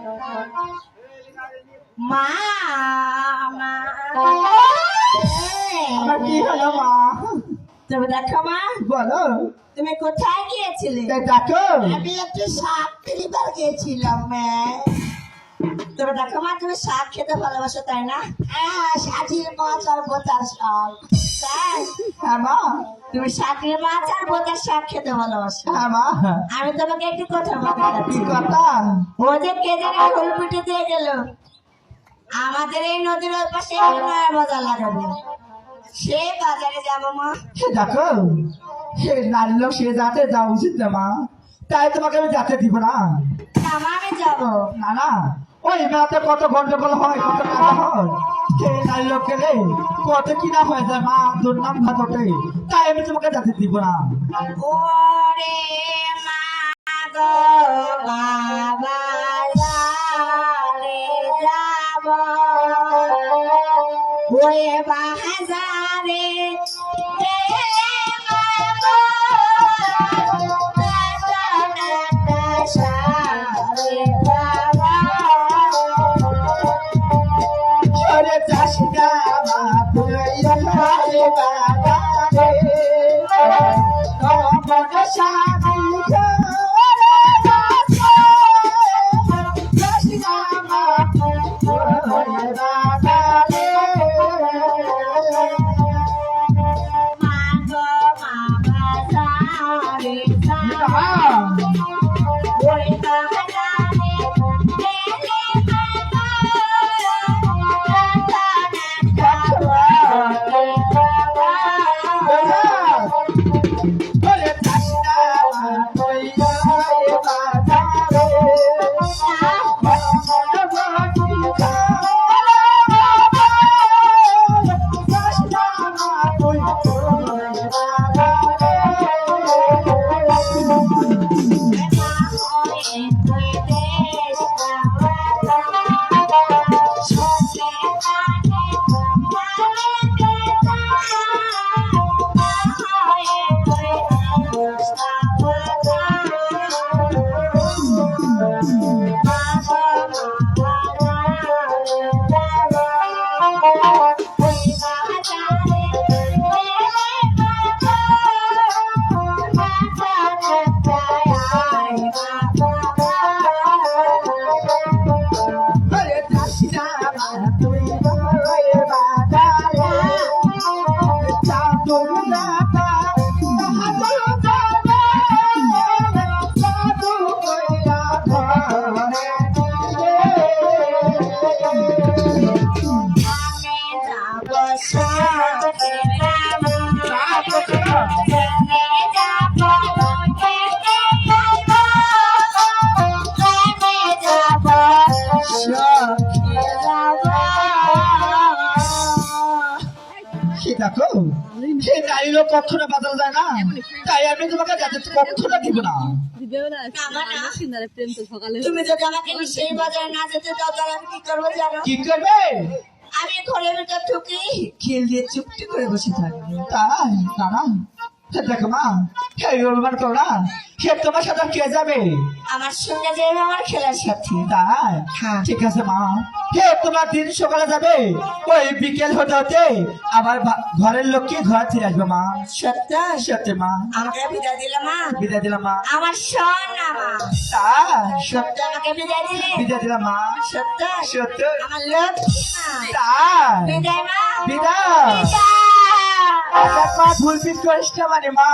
মা মা আমার কি হলো মা? তুমি দেখো মা, বলো। তুমি কোথায় গিয়েছিলে? দেখো আমি একটু শাক তুলিবার গিয়েছিলাম মা। তুমি দেখো মা, তুমি শাক খেতে ভালোবাসো তাই না? হ্যাঁ, শাকের মাছ আর বোতার শাক। তাই? হ্যাঁ মা। তুমি শাকের মাছ আর বোতার শাক খেতে ভালোবাসো। হ্যাঁ মা। আমি তোমাকে একটু কথা বলতে কি যাচ্ছি। কথা? ও যে কে যেন ফুল পিঠে দিয়ে গেল, আমাদের এই নদীর ওই পাশে একটু নয়া বাজার লাগাবে, সে বাজারে যাবো মা। দেখো সে নারী লোক, সে যাতে যাওয়া উচিত না মা, তাই তোমাকে আমি যেতে দিব না। না মা, আমি যাবো। না না, ওই মেলাতে কত গন্ডগোল হয়, কত কাটা হয়, সেই নারী লোক গেলে কত কিনা হয়ে যায় মা, দুর্নাম ঘটে, তাই আমি তোমাকে যেতে দিব না। ওরে মা গো, মা বাজারে যাব, ওই বাজারে সরে যাস না মা, তুই আমার বাগানে, তোমার সাথী ঘরে বসে, যাস না মা, তুই আমার বাগানে। মা গো, মা বাজারে যাব, ওই বাজারে গেলে সরে যাস না মা, তুই আমার বাগানে, তোমার সাথী যাস না মা, তুই আমার ঘরে যাস না মা, তুই আমার বাগানে, চাঁদুর রাতা তাহার যাবে, জাদু কইরা ধরে দিলে। সে দেখো সে নারী লোক কখনো বাজার যায় না, তাই আমি তোমাকে যাতে কখনো দিব না। তুমি যদি আমাকে সেই বাজারে না যেতে দাও, তাহলে আমি কি করবো জানো? কি করবে? আমি ঘরের ভিতর ঢুকি খেল দিয়ে চুপটি করে বসে থাকবো। তাই না না, দেখো মা, এই অভিমান করো না, সে তোমার সাথে কে যাবে? আমার সঙ্গে যে আমার খেলার সাথী। তাই হ্যাঁ। ঠিক আছে মা, হে তোমার দিন সকালে যাবে, ওই বিকেল হতে হতে আমার ঘরের লোককে ঘর ফিরে আসবে মা। সত্য? সত্যি মা। আমাকে বিদায় দিলে মা? বিদায় দিলাম মা। আমার সোনা মা। তাই সত্য আমাকে বিদায় দিলে? বিদায় দিলাম মা। সত্য? সত্য। আমার লক্ষ্মী মা। তাই বিদায় মা। বিদায়। বিদায়। মা ভুল পিট করিস না মানে মা।